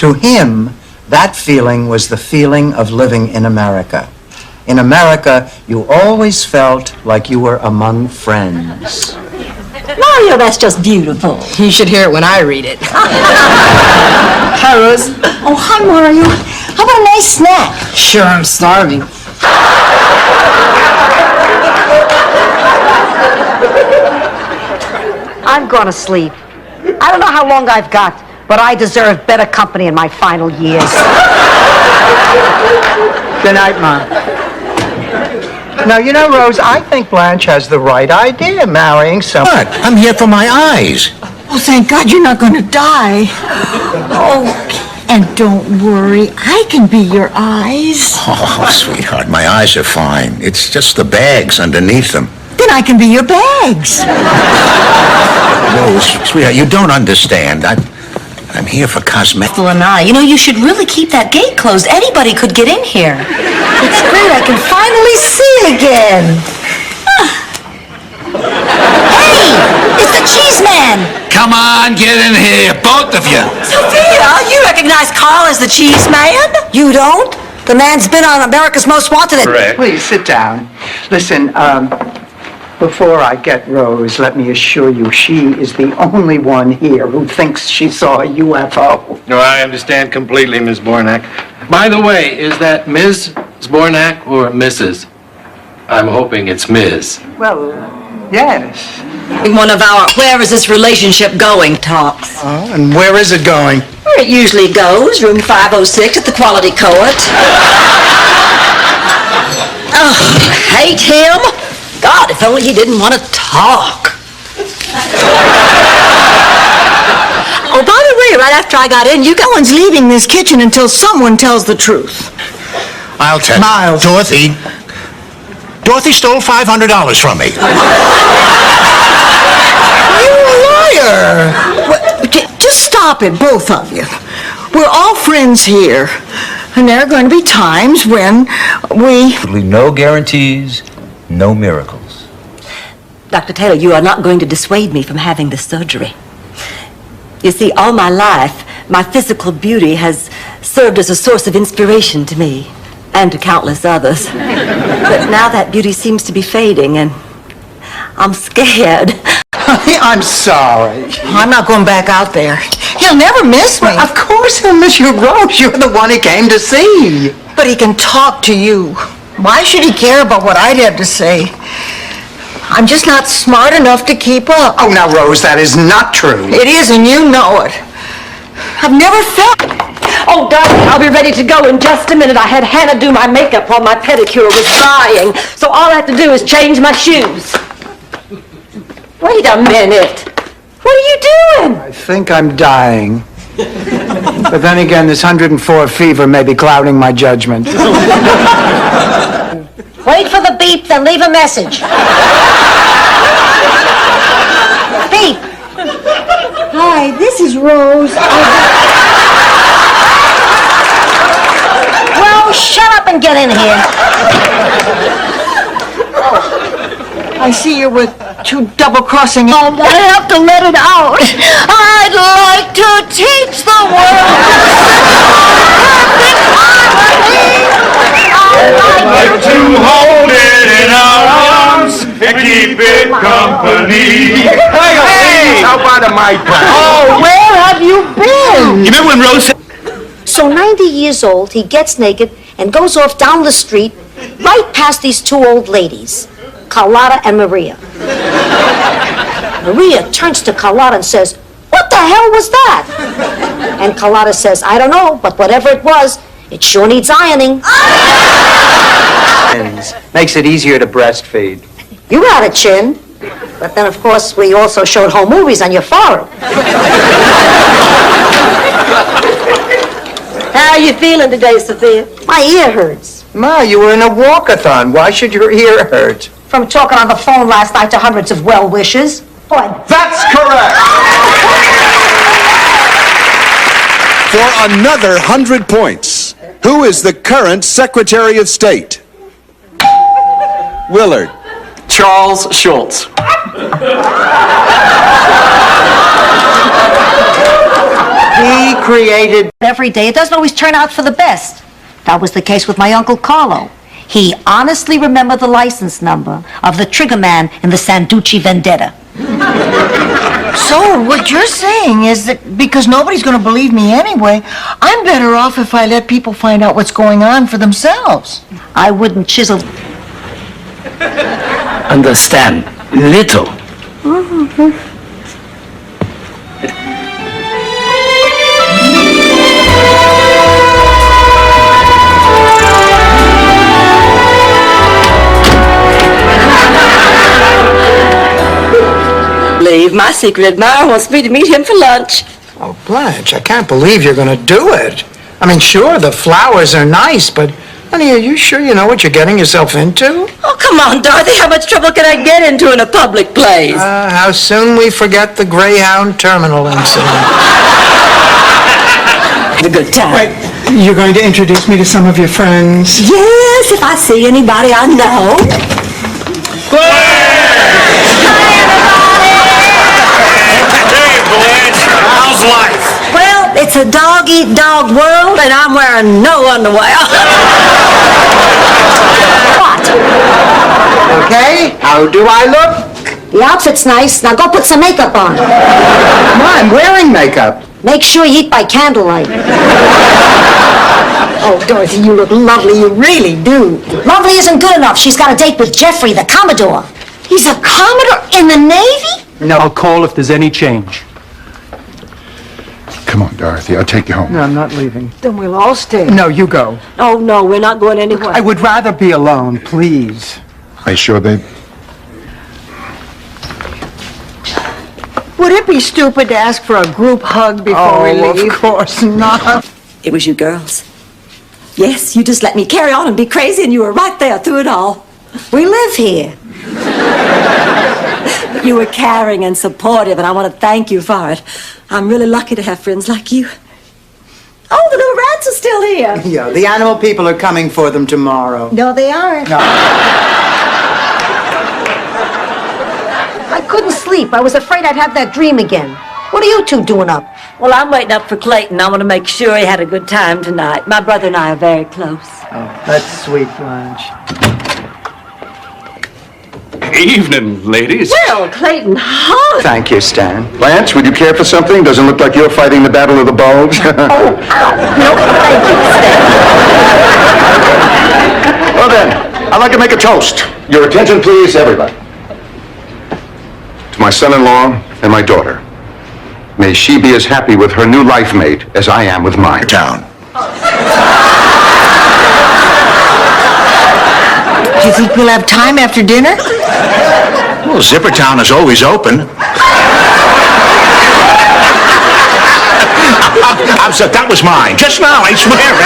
To him, that feeling was the feeling of living in America. In America, you always felt like you were among friends. Mario, that's just beautiful. You should hear it when I read it. Hi, Rose. Oh, hi, Mario. How about a nice snack? Sure, I'm starving. I'm gonna sleep. I don't know how long I've got, but I deserve better company in my final years. Good night, Mom. Now, you know, Rose, I think Blanche has the right idea, marrying someone. What? I'm here for my eyes. Oh, thank God you're not going to die. Oh, and don't worry, I can be your eyes. Oh, sweetheart, my eyes are fine. It's just the bags underneath them. Then I can be your bags. Rose, sweetheart, you don't understand. I'm here for cosmetic. And I, you know, you should really keep that gate closed. Anybody could get in here. It's great, I can finally see again. Hey, it's the cheese man. Come on, get in here, both of you. Sophia, you recognize Carl as the cheese man? You don't? The man's been on America's Most Wanted. Correct. Please, sit down. Listen, before I get Rose, let me assure you she is the only one here who thinks she saw a UFO. No, I understand completely, Miss Bornak. By the way, is that Ms. Bornak or Mrs.? I'm hoping it's Ms. Well, yes. One of our "Where is this relationship going?" talks. Oh, and where is it going? Where it usually goes, room 506 at the Quality Court. Oh, hate him. God, if only he didn't want to talk. Oh, by the way, right after I got in, no one's leaving this kitchen until someone tells the truth. I'll tell Miles. Dorothy stole $500 from me. You liar! Just stop it, both of you. We're all friends here, and there are going to be times when we... No guarantees, no miracles. Dr. Taylor, you are not going to dissuade me from having this surgery. You see, all my life, my physical beauty has served as a source of inspiration to me and to countless others. But now that beauty seems to be fading, and I'm scared. I'm sorry. I'm not going back out there. He'll never miss me. Well, of course he'll miss you, Rose. You're the one he came to see. But he can talk to you. Why should he care about what I'd have to say? I'm just not smart enough to keep up. Oh, now, Rose, that is not true. It is, and you know it. I've never felt... Oh, darling, I'll be ready to go in just a minute. I had Hannah do my makeup while my pedicure was drying, so all I have to do is change my shoes. Wait a minute. What are you doing? I think I'm dying. But then again, this 104 fever may be clouding my judgment. Wait for the beep, then leave a message. Beep. Hi, this is Rose. Well, shut up and get in here. I see you're with two double-crossing... Oh, I have to let it out. I'd like to teach the world perfect harmony. I'd like to hold it in our arms and keep it company. Hey! How about a my plan? Oh, where have you been? You remember when Rose said... So 90 years old, he gets naked and goes off down the street right past these two old ladies, Carlotta and Maria. Maria turns to Carlotta and says, "What the hell was that?" And Carlotta says, "I don't know, but whatever it was, it sure needs ironing." Makes it easier to breastfeed. You had a chin. But then, of course, we also showed home movies on your forehead. How are you feeling today, Sophia? My ear hurts. Ma, you were in a walkathon. Why should your ear hurt? From talking on the phone last night to hundreds of well-wishers. Boy. That's correct. For another 100 points, who is the current Secretary of State? Willard. Charles Schultz. Be created. Every day, it doesn't always turn out for the best. That was the case with my Uncle Carlo. He honestly remembered the license number of the triggerman in the Sanducci Vendetta. So, what you're saying is that because nobody's going to believe me anyway, I'm better off if I let people find out what's going on for themselves. I wouldn't chisel. Understand little. My secret admirer wants me to meet him for lunch. Oh, Blanche, I can't believe you're going to do it. I mean, sure, the flowers are nice, but, honey, are you sure you know what you're getting yourself into? Oh, come on, Dorothy. How much trouble can I get into in a public place? How soon we forget the Greyhound Terminal incident. A good time. Wait, you're going to introduce me to some of your friends? Yes, if I see anybody I know. How's life? Well, it's a dog-eat-dog world, and I'm wearing no underwear. What? Okay, how do I look? The outfit's nice. Now go put some makeup on. No, I'm wearing makeup. Make sure you eat by candlelight. Oh, Dorothy, you look lovely. You really do. Lovely isn't good enough. She's got a date with Jeffrey, the Commodore. He's a Commodore in the Navy? No. I'll call if there's any change. Come on, Dorothy, I'll take you home. No, I'm not leaving. Then we'll all stay. No, you go. Oh, no, we're not going anywhere. I would rather be alone, please. Are you sure, babe? Would it be stupid to ask for a group hug before we leave? Of course not. It was you girls. Yes, you just let me carry on and be crazy, and you were right there through it all. We live here. But you were caring and supportive, and I want to thank you for it. I'm really lucky to have friends like you. Oh, the little rats are still here. Yeah, the animal people are coming for them tomorrow. No, they aren't. No. I couldn't sleep. I was afraid I'd have that dream again. What are you two doing up? Well, I'm waiting up for Clayton. I want to make sure he had a good time tonight. My brother and I are very close. Oh, that's sweet, Blanche. Evening, ladies. Well, Clayton, how... Thank you, Stan. Blanche, would you care for something? Doesn't look like you're fighting the Battle of the Bulge. No, thank you, Stan. Well then, I'd like to make a toast. Your attention, please, everybody. To my son-in-law and my daughter. May she be as happy with her new life mate as I am with mine. Town. Do you think we'll have time after dinner? Well, Zippertown is always open. I'm sorry, that was mine. Just now, I swear.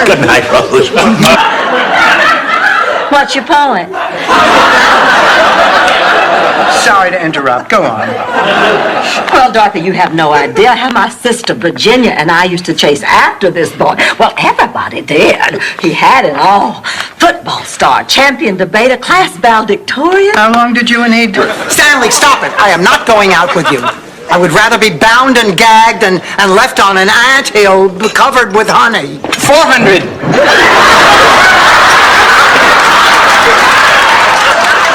Good night, Rose. What's your point? Sorry to interrupt. Go on. Well, Dorothy, you have no idea how my sister Virginia and I used to chase after this boy. Well, everybody did. He had it all. Football star, champion debater, class valedictorian. How long did you and he do? Stanley, stop it. I am not going out with you. I would rather be bound and gagged and left on an anthill covered with honey. 400.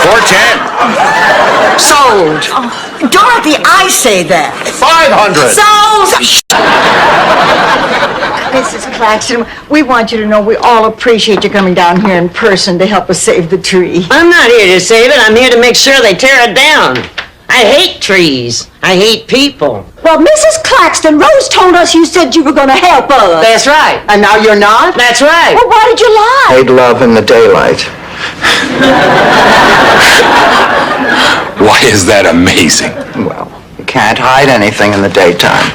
410. Sold. Dorothy, I say that. 500. Mrs. Claxton, we want you to know we all appreciate you coming down here in person to help us save the tree. I'm not here to save it. I'm here to make sure they tear it down. I hate trees. I hate people. Well, Mrs. Claxton, Rose told us you said you were going to help us. That's right. And now you're not? That's right. Well, why did you lie? Made love in the daylight. Why is that amazing? Well, you can't hide anything in the daytime.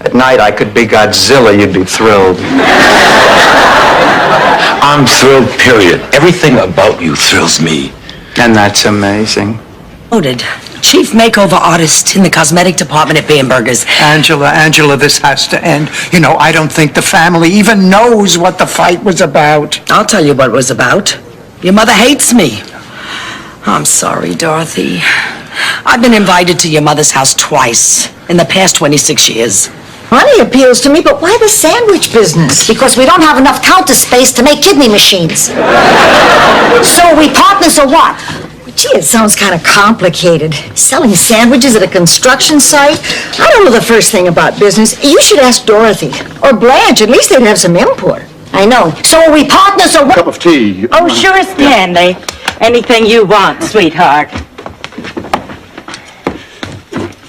At night, I could be Godzilla. You'd be thrilled. I'm thrilled, period. Everything about you thrills me. And that's amazing. Noted. Chief makeover artist in the cosmetic department at Bamberger's. Angela, this has to end. You know, I don't think the family even knows what the fight was about. I'll tell you what it was about. Your mother hates me. I'm sorry, Dorothy. I've been invited to your mother's house twice, in the past 26 years. Money appeals to me, but why the sandwich business? Because we don't have enough counter space to make kidney machines. So are we partners or what? Gee, it sounds kind of complicated. Selling sandwiches at a construction site? I don't know the first thing about business. You should ask Dorothy. Or Blanche. At least they'd have some input. I know. So are we partners or what? Cup of tea. Oh, sure as Stanley. Anything you want, sweetheart.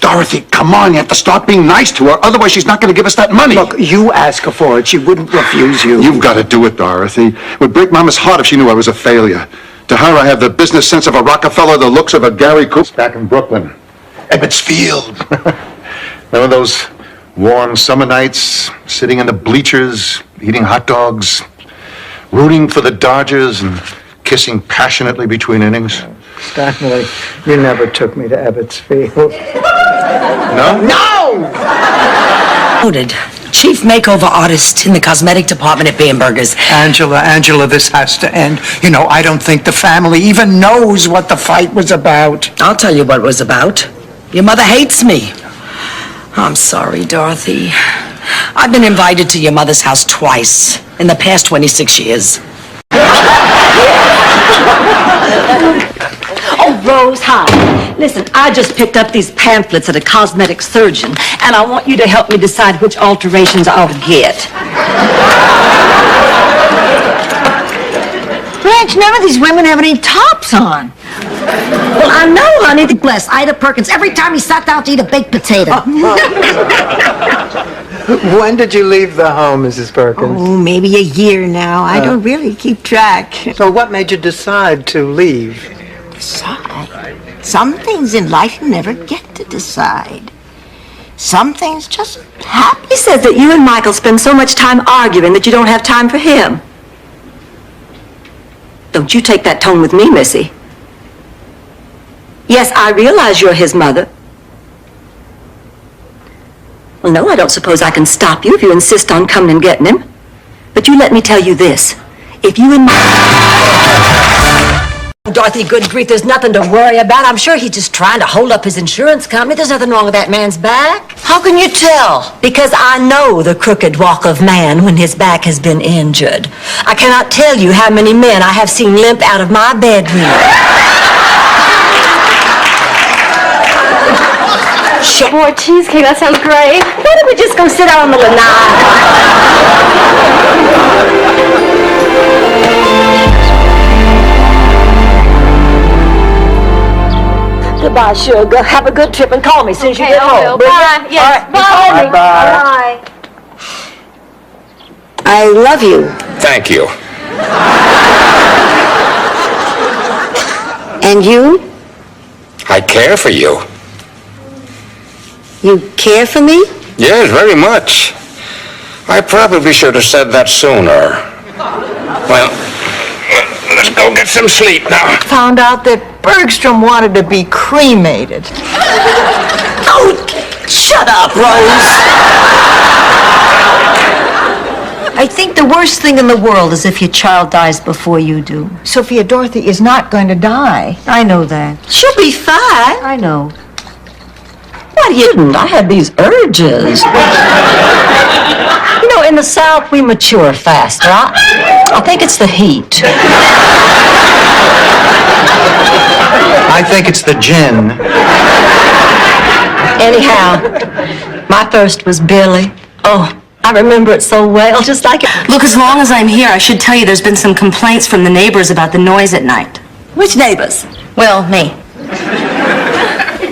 Dorothy, come on, you have to start being nice to her, otherwise she's not going to give us that money. Look, you ask her for it. She wouldn't refuse you. You've got to do it, Dorothy. It would break Mama's heart if she knew I was a failure. To her, I have the business sense of a Rockefeller, the looks of a Gary Cooper. Back in Brooklyn. Ebbets Field. Remember those warm summer nights, sitting in the bleachers, eating hot dogs, rooting for the Dodgers and kissing passionately between innings? Stanley, you never took me to Ebbets Field. No? No! Noted. Chief makeover artist in the cosmetic department at Bamberger's. Angela, this has to end. You know, I don't think the family even knows what the fight was about. I'll tell you what it was about. Your mother hates me. I'm sorry, Dorothy. I've been invited to your mother's house twice in the past 26 years. Oh, Rose, hi. Listen, I just picked up these pamphlets at a cosmetic surgeon, and I want you to help me decide which alterations I ought to get. Blanche, none of these women have any tops on. Well, I know, honey. Bless Ida Perkins every time he sat down to eat a baked potato. When did you leave the home, Mrs. Perkins? Oh, maybe a year now. I don't really keep track. So what made you decide to leave? Decide? Some things in life you never get to decide. Some things just happen. He says that you and Michael spend so much time arguing that you don't have time for him. Don't you take that tone with me, Missy. Yes, I realize you're his mother. Well, no, I don't suppose I can stop you if you insist on coming and getting him. But you let me tell you this. If you and Dorothy, good grief, there's nothing to worry about. I'm sure he's just trying to hold up his insurance company. There's nothing wrong with that man's back. How can you tell? Because I know the crooked walk of man when his back has been injured. I cannot tell you how many men I have seen limp out of my bedroom. Boy, cheesecake, that sounds great. Why don't we just go sit out on the lanai? Goodbye, sugar. Have a good trip and call me as soon as you get home. Bye. Yes, Bye. Bye. I love you. Thank you. And you? I care for you. You care for me? Yes, very much. I probably should have said that sooner. Well, let's go get some sleep now. Found out that Bergstrom wanted to be cremated. Oh, shut up, Rose. I think the worst thing in the world is if your child dies before you do. Sophia, Dorothy is not going to die. I know that. She'll be fine. I know. Why didn't I had these urges? You know, in the South, we mature faster. I think it's the heat. I think it's the gin. Anyhow, my first was Billy. Oh, I remember it so well, just like it. Look, as long as I'm here, I should tell you there's been some complaints from the neighbors about the noise at night. Which neighbors? Well, me.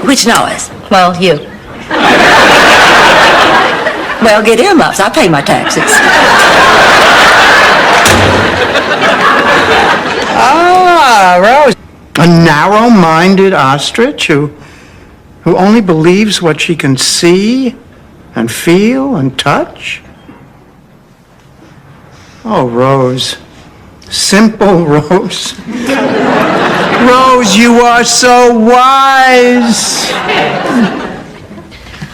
Which noise? Well, you. Well, get earmuffs. I pay my taxes. Ah, Rose. A narrow-minded ostrich who only believes what she can see and feel and touch? Oh, Rose. Simple Rose. Rose, you are so wise.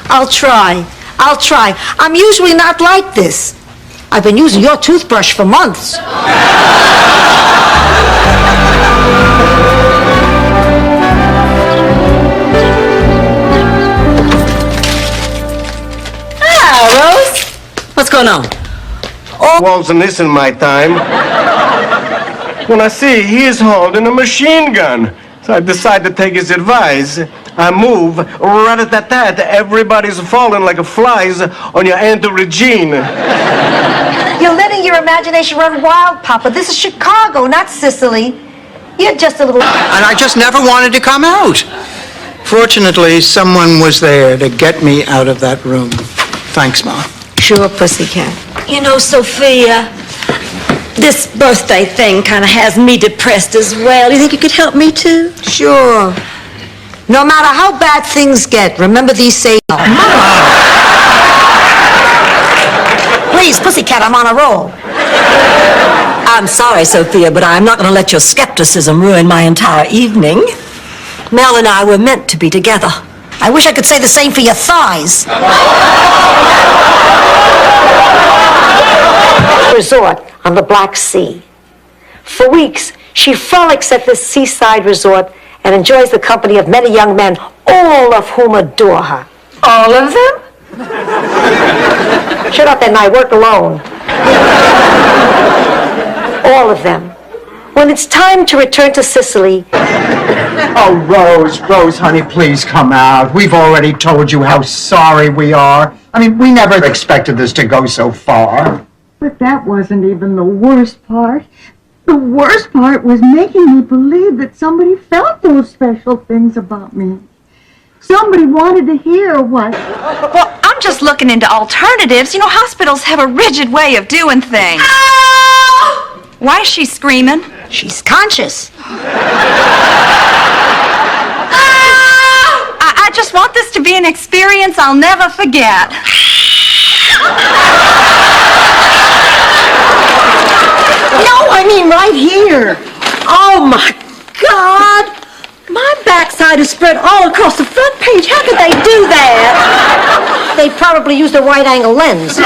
I'll try. I'm usually not like this. I've been using your toothbrush for months. Rose? What's going on? Wasn't this in my time? When I see he's holding a machine gun, so I decide to take his advice. I move, rat-a-tat-tat, everybody's falling like flies on your Aunt Regine. You're letting your imagination run wild, Papa. This is Chicago, not Sicily. You're just a little... And I just never wanted to come out. Fortunately, someone was there to get me out of that room. Thanks, Ma. Sure, pussycat. You know, Sophia, this birthday thing kind of has me depressed as well. You think you could help me too? Sure. No matter how bad things get, remember these sayings. Please, pussycat, I'm on a roll. I'm sorry, Sophia, but I'm not going to let your skepticism ruin my entire evening. Mel and I were meant to be together. I wish I could say the same for your thighs. Resort on the Black Sea. For weeks, she frolics at this seaside resort and enjoys the company of many young men, all of whom adore her. All of them? Shut up and I work alone. All of them. When it's time to return to Sicily... Oh, Rose, honey, please come out. We've already told you how sorry we are. I mean, we never expected this to go so far. But that wasn't even the worst part. The worst part was making me believe that somebody felt those special things about me. Somebody wanted to hear what... Well, I'm just looking into alternatives. You know, hospitals have a rigid way of doing things. Why is she screaming? She's conscious. I just want this to be an experience I'll never forget. No, I mean right here. Oh, my God! My backside is spread all across the front page. How could they do that? They probably used a wide-angle lens.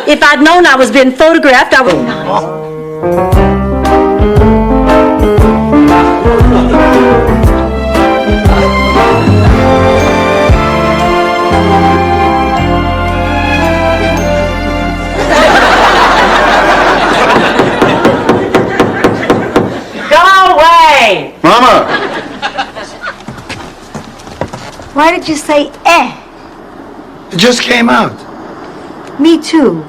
If I'd known I was being photographed, I would... Go away! Mama! Why did you say eh? It just came out. Me too.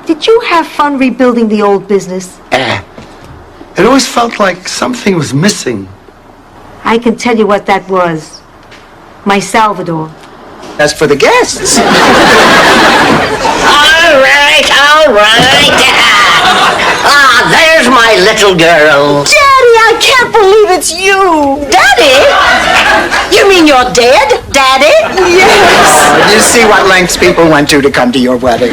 Did you have fun rebuilding the old business? It always felt like something was missing. I can tell you what that was. My Salvador. As for the guests... All right. There's my little girl. Daddy, I can't believe it's you! Daddy? You mean you're dead? Daddy? Yes! You see what lengths people went to come to your wedding.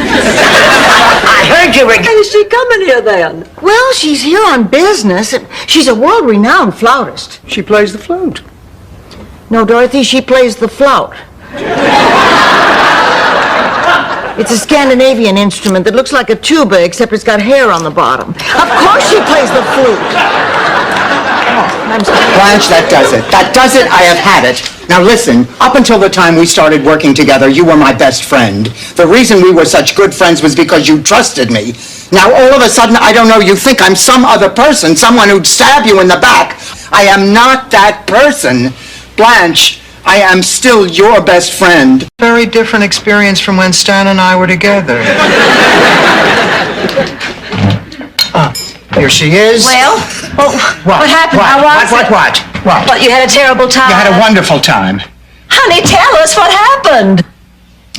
I heard you were... Why is she coming here then? Well, she's here on business. She's a world-renowned flautist. She plays the flute. No, Dorothy, she plays the flout. It's a Scandinavian instrument that looks like a tuba, except it's got hair on the bottom. Of course she plays the flute. Oh, I'm sorry. Blanche, that does it. That does it. I have had it. Now listen, up until the time we started working together, you were my best friend. The reason we were such good friends was because you trusted me. Now all of a sudden, I don't know, you think I'm some other person, someone who'd stab you in the back. I am not that person. Blanche, I am still your best friend. Very different experience from when Stan and I were together. Here she is. Well, what happened? How was it? What? You had a terrible time? You had a wonderful time. Honey, tell us what happened.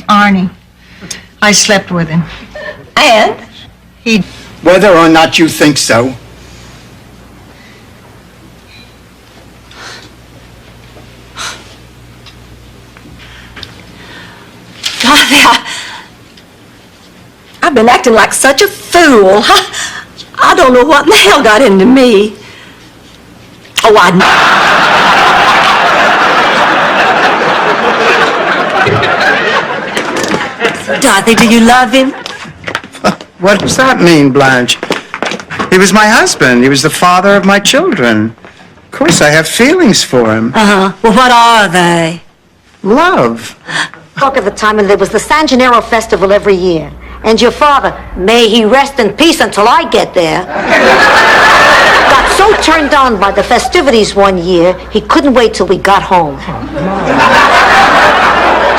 Arnie. I slept with him. And? Whether or not you think so, Dorothy, I've been acting like such a fool. I don't know what in the hell got into me. Oh, Dorothy, do you love him? what does that mean, Blanche? He was my husband. He was the father of my children. Of course I have feelings for him. Uh-huh. Well, what are they? Love. Talk of the time when there was the San Gennaro Festival every year. And your father, may he rest in peace until I get there, got so turned on by the festivities one year, he couldn't wait till we got home.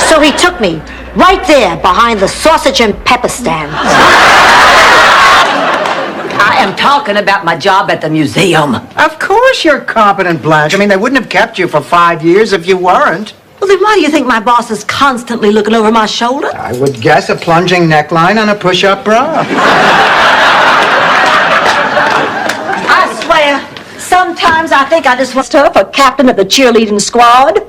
So he took me right there behind the sausage and pepper stand. I am talking about my job at the museum. Of course you're competent, Blanche. I mean, they wouldn't have kept you for 5 years if you weren't. Well, then why do you think my boss is constantly looking over my shoulder? I would guess a plunging neckline and a push-up bra. I swear, sometimes I think I just want to up a captain of the cheerleading squad.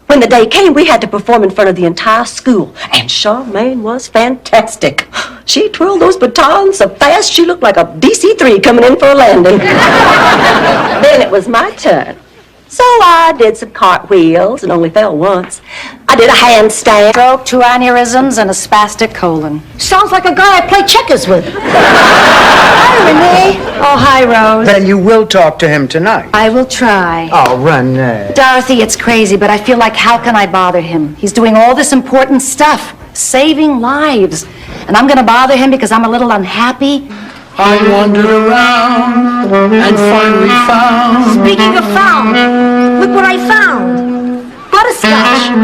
When the day came, we had to perform in front of the entire school, and Charmaine was fantastic. She twirled those batons so fast she looked like a DC-3 coming in for a landing. Then it was my turn. So I did some cartwheels and only fell once. I did a handstand. Stroke, 2 aneurysms, and a spastic colon. Sounds like a guy I play checkers with. Hi, Renee. Oh, hi, Rose. Then you will talk to him tonight. I will try. Oh, Renee. Dorothy, it's crazy, but I feel like how can I bother him? He's doing all this important stuff, saving lives. And I'm going to bother him because I'm a little unhappy. I wandered around and finally found. Speaking of found, look what I found. Butterscotch.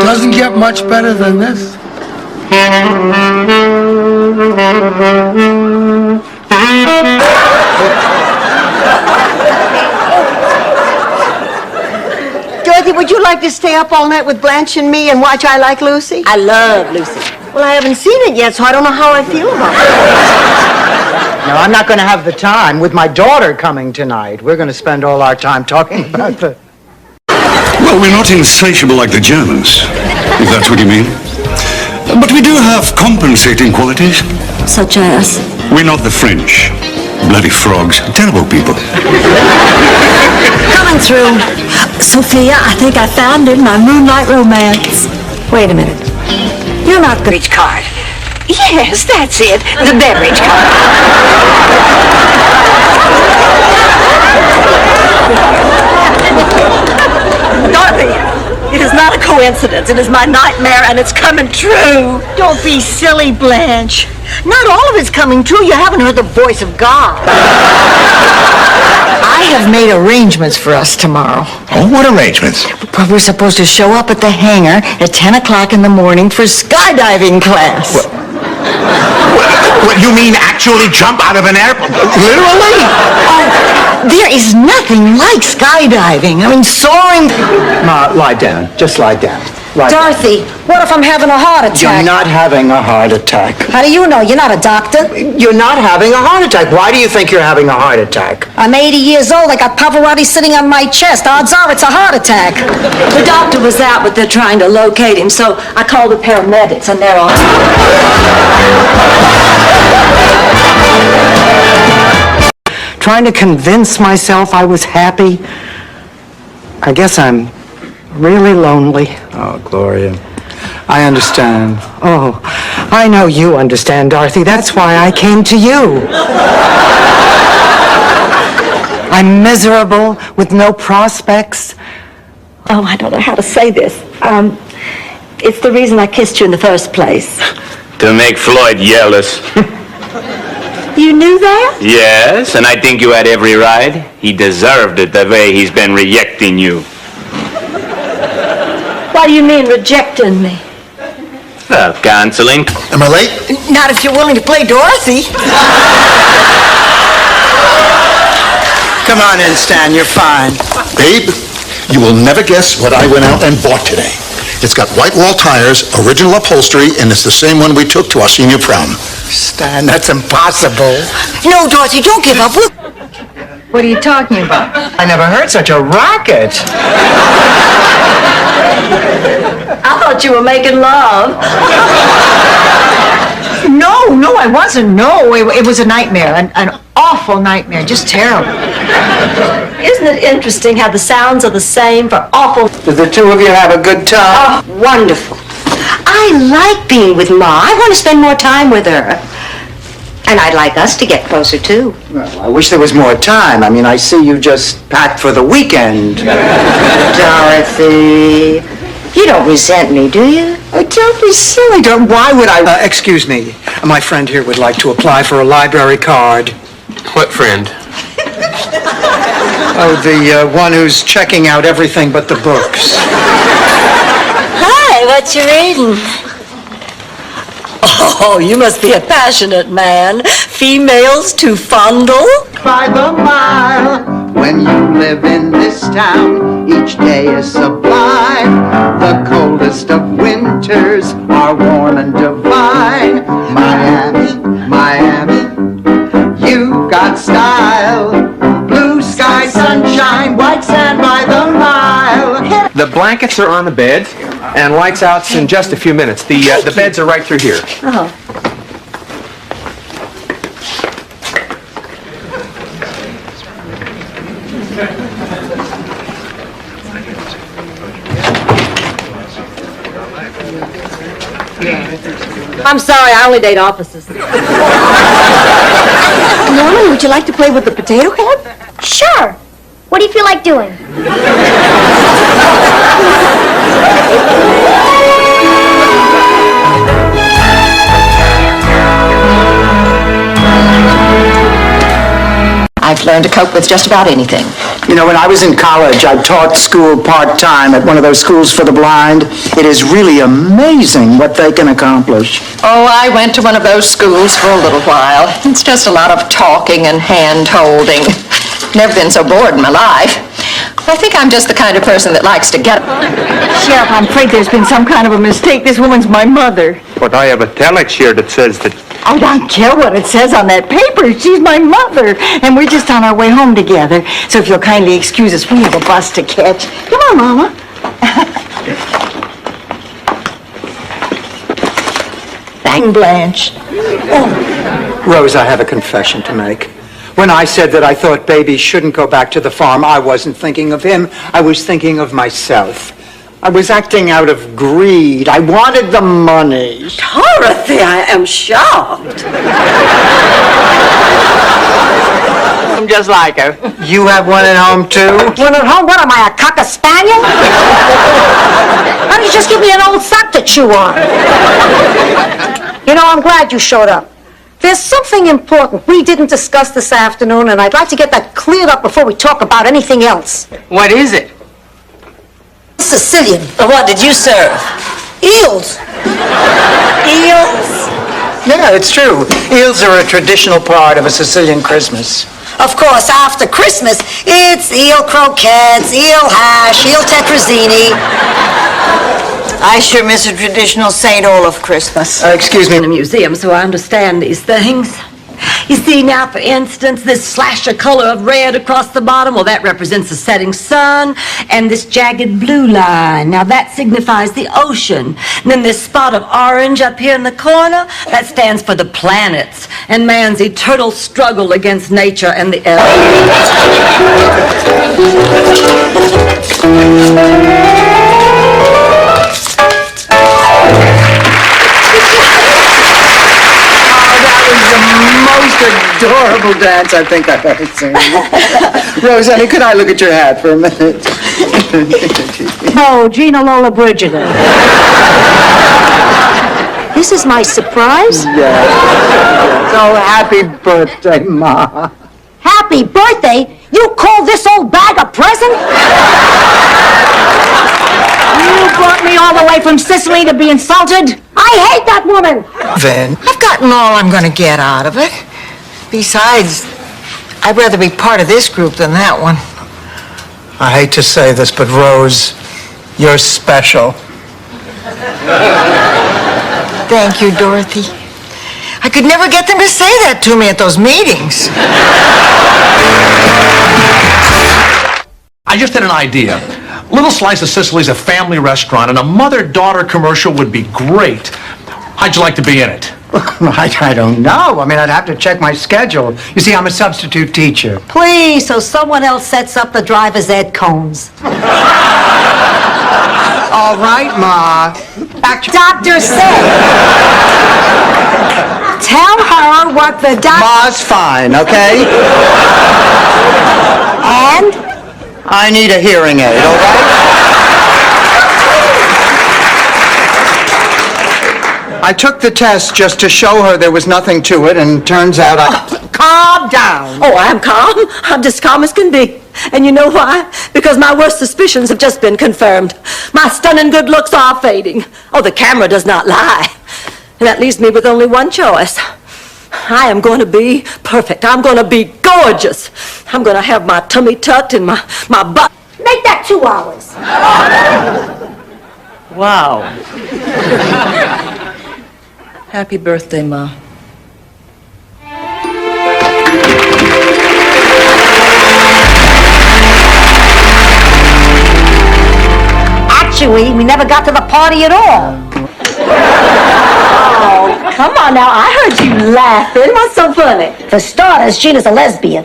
Doesn't get much better than this. Dorothy, would you like to stay up all night with Blanche and me and watch I Like Lucy? I love Lucy. Well, I haven't seen it yet, so I don't know how I feel about it. No, I'm not going to have the time. With my daughter coming tonight, we're going to spend all our time talking about the... Well, we're not insatiable like the Germans, if that's what you mean. But we do have compensating qualities. Such as? We're not the French. Bloody frogs. Terrible people. Coming through. Sophia, I think I found it, my Moonlight Romance. Wait a minute. You're not the Beverage card. Yes, that's it. The beverage card. Dorothy, it is not a coincidence. It is my nightmare, and it's coming true. Don't be silly, Blanche. Not all of it's coming true. You haven't heard the voice of God. I have made arrangements for us tomorrow. Oh, what arrangements? Well, we're supposed to show up at the hangar at 10 o'clock in the morning for skydiving class. What, you mean actually jump out of an airplane? Literally? There is nothing like skydiving. I mean, soaring... Ma, lie down. Just lie down. Lie down. Dorothy, what if I'm having a heart attack? You're not having a heart attack. How do you know? You're not a doctor. You're not having a heart attack. Why do you think you're having a heart attack? I'm 80 years old. I got Pavarotti sitting on my chest. Odds are it's a heart attack. The doctor was out, but they're trying to locate him, so I called the paramedics, and they're on. Trying to convince myself I was happy. I guess I'm really lonely. Oh, Gloria. I understand. Oh, I know you understand, Dorothy. That's why I came to you. I'm miserable with no prospects. Oh, I don't know how to say this. It's the reason I kissed you in the first place. To make Floyd jealous. You knew that? Yes, and I think you had every right. He deserved it the way he's been rejecting you. What do you mean, rejecting me? Well, canceling. Am I late? Not if you're willing to play Dorothy. Come on in, Stan. You're fine. Babe, you will never guess what I went out and bought today. It's got white wall tires, original upholstery, and it's the same one we took to our senior prom. Stan, that's impossible. No, Dorothy, don't give up. Look. What are you talking about? I never heard such a racket. I thought you were making love. No, I wasn't. No, it was a nightmare. An awful nightmare. Just terrible. Isn't it interesting how the sounds are the same for awful... Did the two of you have a good time? Oh, wonderful. I like being with Ma. I want to spend more time with her. And I'd like us to get closer, too. Well, I wish there was more time. I mean, I see you just packed for the weekend. Dorothy, you don't resent me, do you? Oh, don't be silly. Why would I... excuse me. My friend here would like to apply for a library card. What friend? Oh, the one who's checking out everything but the books. Hi, what you reading? Oh, you must be a passionate man. Females to fondle? By the mile, when you live in this town, each day is sublime. The coldest of winters are warm and divine. Miami, Miami, you got style. Blue sky, sunshine, white sand by the mile. The blankets are on the bed, and lights out's in just a few minutes. The beds are right through here. Oh. I'm sorry, I only date officers. Norman, would you like to play with the potato head? Sure. What do you feel like doing? I've learned to cope with just about anything. You know, when I was in college, I taught school part-time at one of those schools for the blind. It is really amazing what they can accomplish. Oh, I went to one of those schools for a little while. It's just a lot of talking and hand-holding. Never been so bored in my life. I think I'm just the kind of person that likes to get... Sheriff, I'm afraid there's been some kind of a mistake. This woman's my mother. But I have a telex here that says that... I don't care what it says on that paper. She's my mother. And we're just on our way home together. So if you'll kindly excuse us, we have a bus to catch. Come on, Mama. Thank you, Blanche. Oh. Rose, I have a confession to make. When I said that I thought baby shouldn't go back to the farm, I wasn't thinking of him. I was thinking of myself. I was acting out of greed. I wanted the money. Dorothy, I am shocked. I'm just like her. You have one at home, too? One at home? What am I, a cocker spaniel? Why don't you just give me an old sock to chew on? You know, I'm glad you showed up. There's something important we didn't discuss this afternoon, and I'd like to get that cleared up before we talk about anything else. What is it? Sicilian. What did you serve? Eels. Eels? Yeah, it's true. Eels are a traditional part of a Sicilian Christmas. Of course, after Christmas, it's eel croquettes, eel hash, eel tetrazzini. I sure miss a traditional St. Olaf Christmas. Excuse me. In a museum, so I understand these things. You see now, for instance, this slash of color of red across the bottom, well, that represents the setting sun, and this jagged blue line, now that signifies the ocean. And then this spot of orange up here in the corner, that stands for the planets and man's eternal struggle against nature and the elements. Most adorable dance I think I've ever seen. Rose, honey, could I look at your hat for a minute? Oh, Gina Lola Brigida. This is my surprise? Yes. So happy birthday, Ma. Happy birthday? You call this old bag a present? You brought me all the way from Sicily to be insulted? I hate that woman! Then I've gotten all I'm going to get out of it. Besides, I'd rather be part of this group than that one. I hate to say this, but Rose, you're special. Thank you, Dorothy. I could never get them to say that to me at those meetings. I just had an idea. Little Slice of Sicily's a family restaurant, and a mother-daughter commercial would be great. How'd you like to be in it? I don't know. I mean, I'd have to check my schedule. You see, I'm a substitute teacher. Please, so someone else sets up the driver's ed cones. All right, Ma. Doctor said. Tell her what the Ma's fine, okay? And? I need a hearing aid, all right? I took the test just to show her there was nothing to it, and turns out Calm down. Oh, I'm calm. I'm just calm as can be. And you know why? Because my worst suspicions have just been confirmed. My stunning good looks are fading. Oh, the camera does not lie. And that leaves me with only one choice. I am going to be perfect. I'm going to be gorgeous. I'm going to have my tummy tucked and my butt. Make that 2 hours. Wow. Happy birthday, Ma. Actually, we never got to the party at all. Oh, come on now. I heard you laughing. What's so funny? For starters, Gina's a lesbian.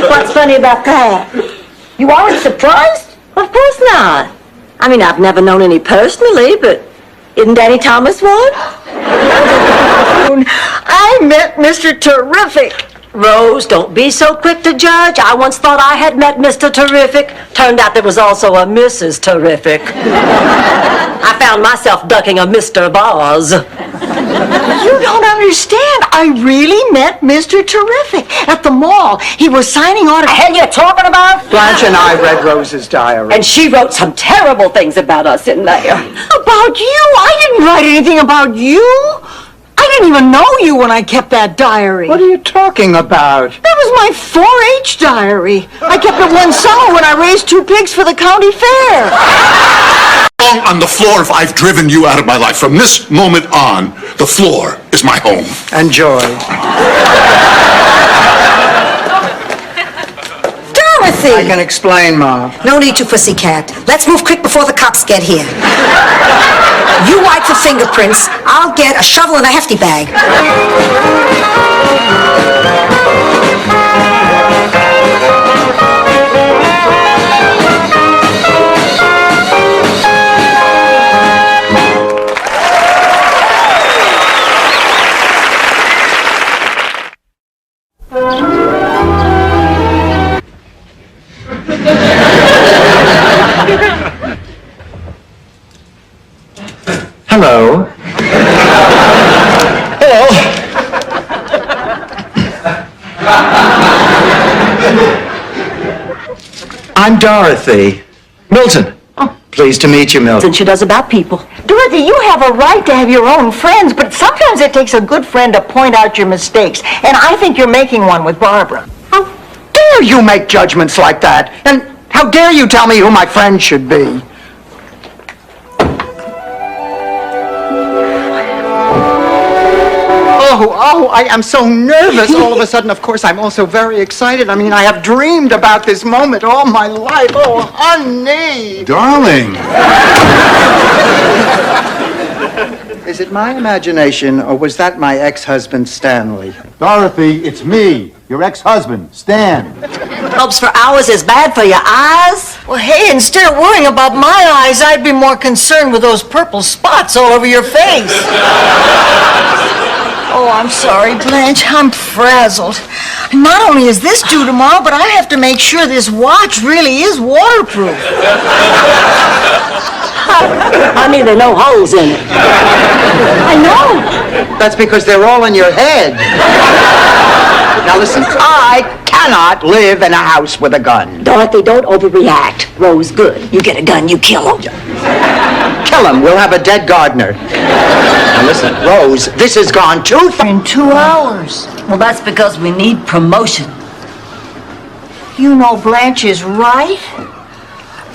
What's funny about that? You aren't surprised? Of course not. I mean, I've never known any personally, but isn't Danny Thomas one? I met Mr. Terrific. Rose, don't be so quick to judge. I once thought I had met Mr. Terrific. Turned out there was also a Mrs. Terrific. I found myself ducking a Mr. Boz. You don't understand. I really met Mr. Terrific at the mall. He was signing autographs. The hell you talking about? Blanche and I read Rose's diary. And she wrote some terrible things about us in there. About you? I didn't write anything about you. I didn't even know you when I kept that diary. What are you talking about? That was my 4-H diary. I kept it one summer when I raised 2 pigs for the county fair. On the floor if I've driven you out of my life. From this moment on, the floor is my home. Enjoy. Dorothy! I can explain, Ma. No need to, pussycat. Let's move quick before the cops get here. You wipe for fingerprints. I'll get a shovel and a hefty bag. Hello. Hello. I'm Dorothy. Milton. Pleased to meet you, Milton. She does about people. Dorothy, you have a right to have your own friends, but sometimes it takes a good friend to point out your mistakes. And I think you're making one with Barbara. How dare you make judgments like that? And how dare you tell me who my friend should be? Oh, I am so nervous all of a sudden. Of course, I'm also very excited. I mean, I have dreamed about this moment all my life. Oh, honey. Darling. Is it my imagination, or was that my ex-husband, Stanley? Dorothy, it's me, your ex-husband, Stan. Helps for hours is bad for your eyes. Well, hey, instead of worrying about my eyes, I'd be more concerned with those purple spots all over your face. Oh, I'm sorry, Blanche. I'm frazzled. Not only is this due tomorrow, but I have to make sure this watch really is waterproof. I mean, there are no holes in it. I know. That's because they're all in your head. Now listen, I cannot live in a house with a gun. Dorothy, don't overreact. Rose, good. You get a gun, you kill him. Kill him. We'll have a dead gardener. Now listen, Rose, this has gone too far. In 2 hours. Well, that's because we need promotion. You know Blanche is right.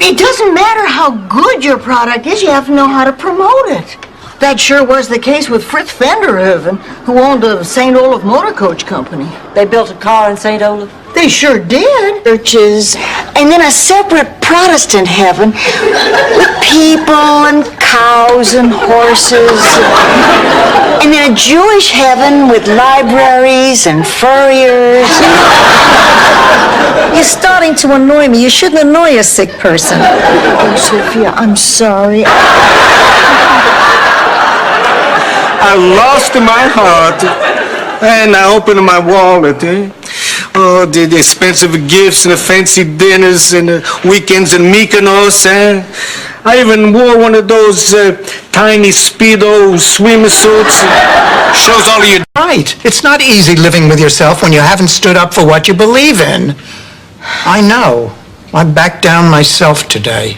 It doesn't matter how good your product is, you have to know how to promote it. That sure was the case with Fritz Vanderhoeven, who owned the St. Olaf Motor Coach Company. They built a car in St. Olaf? They sure did. Churches, and then a separate Protestant heaven with people and cows and horses. And then a Jewish heaven with libraries and furriers. You're starting to annoy me. You shouldn't annoy a sick person. Oh, Sophia, I'm sorry. I lost my heart. And I opened my wallet, Oh, the expensive gifts and the fancy dinners and the weekends in Mykonos, I even wore one of those tiny Speedo swimsuits. Shows all of your... Right. It's not easy living with yourself when you haven't stood up for what you believe in. I know. I backed down myself today.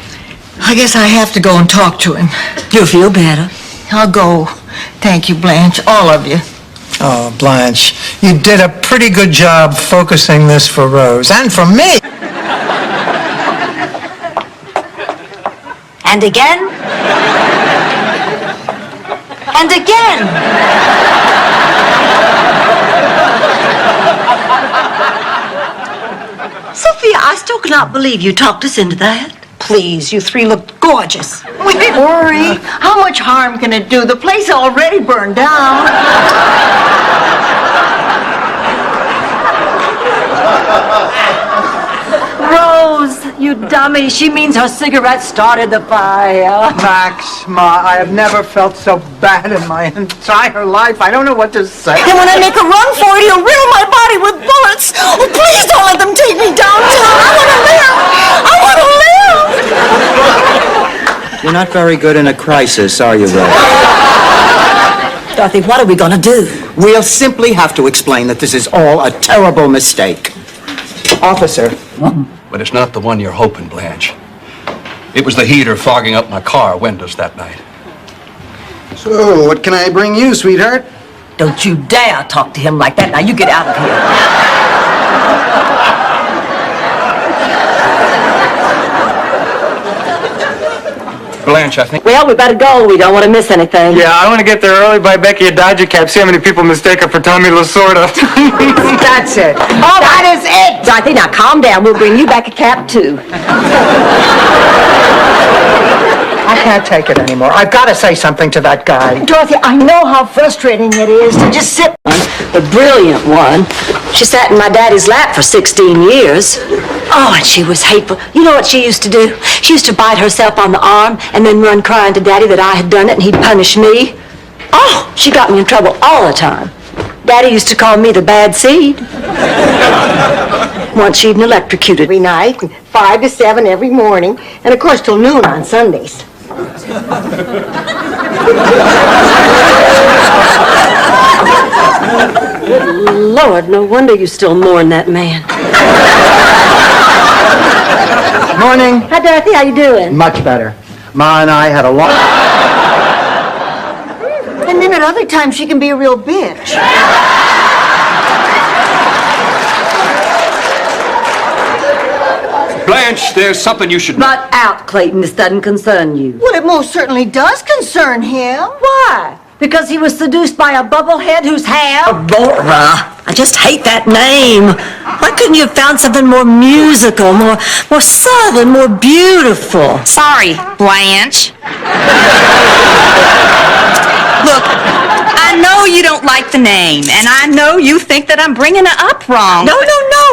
I guess I have to go and talk to him. You'll feel better. I'll go. Thank you, Blanche, all of you. Oh, Blanche, you did a pretty good job focusing this for Rose, and for me. And again. And again. Sophia, I still cannot believe you talked us into that. Please, you three looked gorgeous. Wait, worry. How much harm can it do? The place already burned down. Rose, you dummy. She means her cigarette started the fire. Max, Ma, I have never felt so bad in my entire life. I don't know what to say. And when I make a run for it, he'll riddle my body with bullets. Oh, please don't let them take me downtown. I want to live. I want to live. You're not very good in a crisis, are you, Rose? Dorothy, what are we gonna do? We'll simply have to explain that this is all a terrible mistake. Officer. But it's not the one you're hoping, Blanche. It was the heater fogging up my car windows that night. So, what can I bring you, sweetheart? Don't you dare talk to him like that. Now you get out of here. Blanche, I think... Well, we better go. We don't want to miss anything. Yeah, I want to get there early, buy Becky a Dodger cap, see how many people mistake her for Tommy Lasorda. That's it. Oh, that is it! Dorothy, now calm down. We'll bring you back a cap, too. I can't take it anymore. I've got to say something to that guy. Dorothy, I know how frustrating it is to just sit. The brilliant one. She sat in my daddy's lap for 16 years. Oh, and she was hateful. You know what she used to do? She used to bite herself on the arm and then run crying to Daddy that I had done it and he'd punish me. Oh, she got me in trouble all the time. Daddy used to call me the bad seed. Once she'd been electrocuted. Every night, 5 to 7 every morning, and of course till noon on Sundays. Good Lord, no wonder you still mourn that man. Morning. Hi, Dorothy, how you doing? Much better. Ma and I had a long... And then at other times, she can be a real bitch. Blanche, there's something you should... Not out, Clayton. This doesn't concern you. Well, it most certainly does concern him. Why? Because he was seduced by a bubblehead whose hair... Aurora. I just hate that name. Why couldn't you have found something more musical, more southern, more beautiful? Sorry, Blanche. Look, I know you don't like the name, and I know you think that I'm bringing it up wrong. No.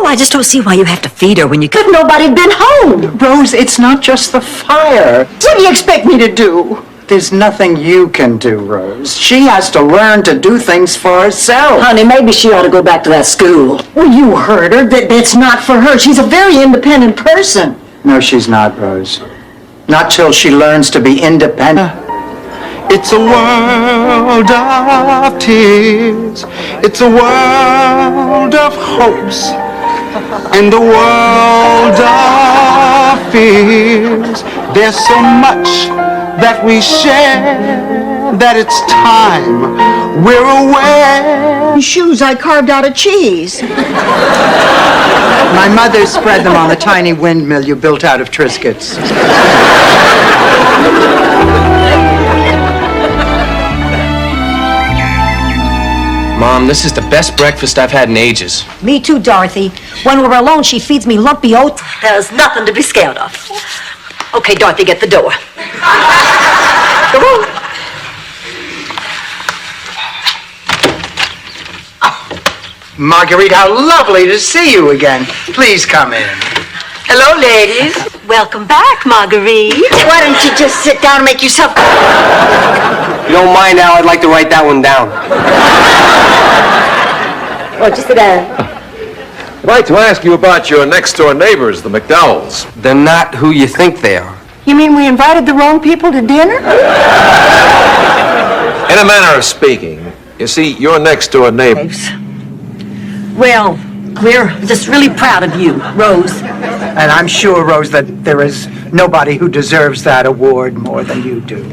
I just don't see why you have to feed her when you could. Nobody been home. Rose, it's not just the fire. What do you expect me to do? There's nothing you can do, Rose. She has to learn to do things for herself. Honey, maybe she ought to go back to that school. Well, you heard her. That's not for her. She's a very independent person. No, she's not, Rose. Not till she learns to be independent. It's a world of tears. It's a world of hopes. And a world of fears. There's so much that we share that it's time we're aware. Shoes I carved out of cheese. My mother spread them on the tiny windmill you built out of Triscuits. Mom, this is the best breakfast I've had in ages. Me too, Dorothy. When we're alone, she feeds me lumpy oats. There's nothing to be scared of. Okay, Dorothy, get the door. Come on. Marguerite, how lovely to see you again. Please come in. Hello, ladies. Welcome back, Marguerite. Why don't you just sit down and make yourself... You don't mind now, I'd like to write that one down. Won't you sit down? I'd like to ask you about your next-door neighbors, the McDowells. They're not who you think they are. You mean we invited the wrong people to dinner? In a manner of speaking, you see, your next-door neighbors... Well, we're just really proud of you, Rose. And I'm sure, Rose, that there is nobody who deserves that award more than you do.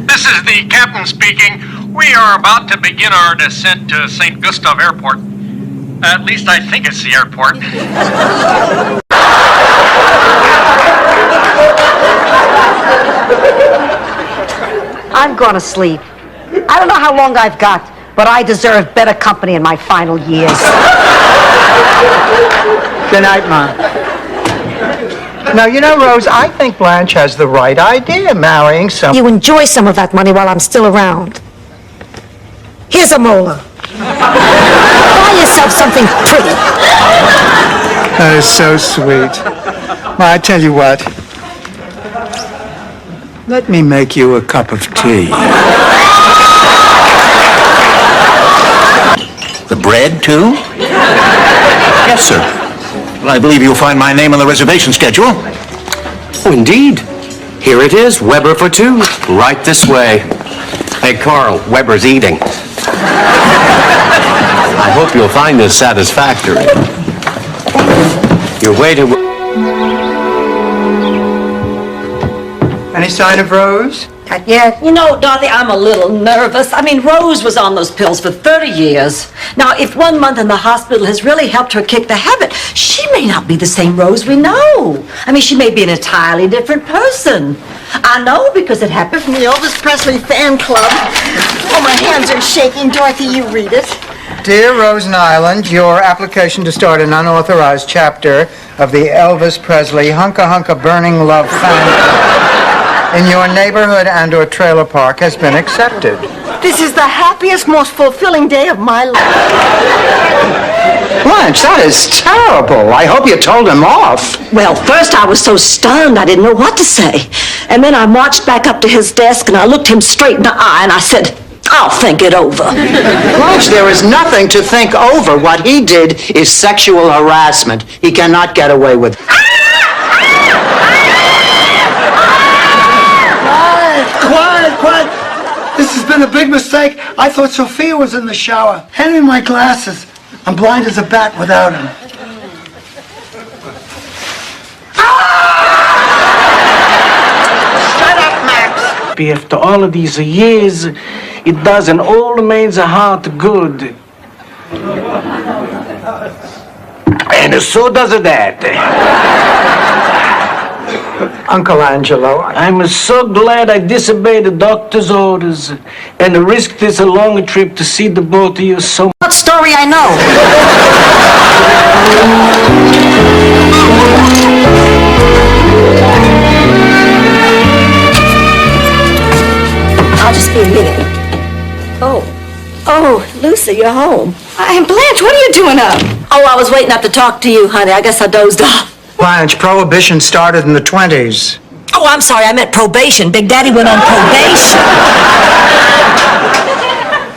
This is the captain speaking. We are about to begin our descent to St. Gustav Airport. At least I think it's the airport. I'm gonna sleep. I don't know how long I've got, but I deserve better company in my final years. Good night, Mom. Now, you know, Rose, I think Blanche has the right idea, marrying someone. You enjoy some of that money while I'm still around. Here's a molar. Buy yourself something pretty. That is so sweet. Well, I tell you what. Let me make you a cup of tea. The bread, too? Yes, sir. Well, I believe you'll find my name on the reservation schedule. Oh, indeed. Here it is, Weber for two. Right this way. Hey, Carl, Weber's eating. I hope you'll find this satisfactory. Your waiter... Any sign of Rose? Not yet. You know, Dorothy, I'm a little nervous. I mean, Rose was on those pills for 30 years. Now, if 1 month in the hospital has really helped her kick the habit, she may not be the same Rose we know. I mean, she may be an entirely different person. I know because it happened From the Elvis Presley fan club. Oh, my hands are shaking. Dorothy, you read it. Dear Rose Nyland, your application to start an unauthorized chapter of the Elvis Presley Hunka Hunka Burning Love fan club in your neighborhood and or trailer park has been accepted. This is the happiest, most fulfilling day of my life. Blanche, that is terrible. I hope you told him off. Well, first I was so stunned I didn't know what to say. And then I marched back up to his desk and I looked him straight in the eye and I said, I'll think it over. Blanche, there is nothing to think over. What he did is sexual harassment. He cannot get away with it. Quiet. This has been a big mistake. I thought Sophia was in the shower. Hand me my glasses. I'm blind as a bat without them. Shut up, Max. After all of these years, it does an old man's heart good. And so does that. Uncle Angelo, I'm so glad I disobeyed the doctor's orders and risked this a long trip to see the both of you so much. What story I know? I'll just be a minute. Oh, Lucy, you're home. And Blanche, what are you doing up? Oh, I was waiting up to talk to you, honey. I guess I dozed off. Blanche, prohibition started in the 20s. Oh, I'm sorry, I meant probation. Big Daddy went on probation.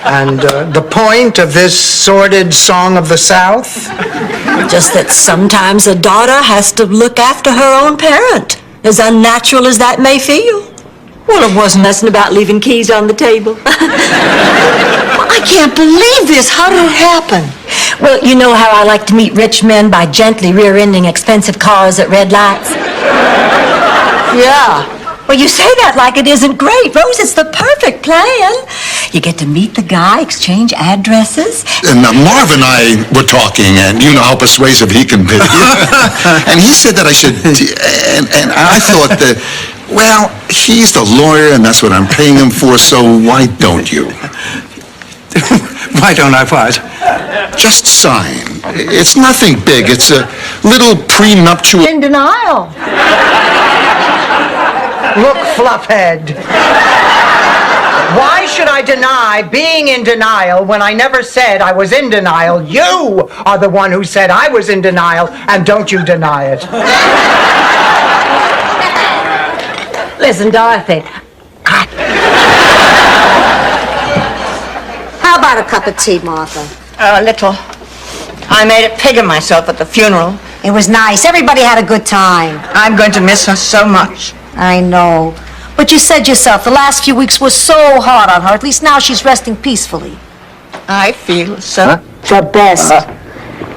And the point of this sordid song of the South? Just that sometimes a daughter has to look after her own parent, as unnatural as that may feel. Well, it wasn't nothing about leaving keys on the table. I can't believe this. How did it happen? Well, you know how I like to meet rich men by gently rear-ending expensive cars at red lights? Yeah. Well, you say that like it isn't great. Rose, it's the perfect plan. You get to meet the guy, exchange addresses. And Marv and I were talking, and you know how persuasive he can be. And he said that I should, and I thought that, well, he's the lawyer, and that's what I'm paying him for, so why don't you? Why don't I what? Just sign. It's nothing big. It's a little prenuptial... In denial. Look, Fluffhead. Why should I deny being in denial when I never said I was in denial? You are the one who said I was in denial, and don't you deny it. Listen, Dorothy. How about a cup of tea, Martha? A little. I made a pig of myself at the funeral. It was nice. Everybody had a good time. I'm going to miss her so much. I know. But you said yourself, the last few weeks were so hard on her. At least now she's resting peacefully. I feel so... The best.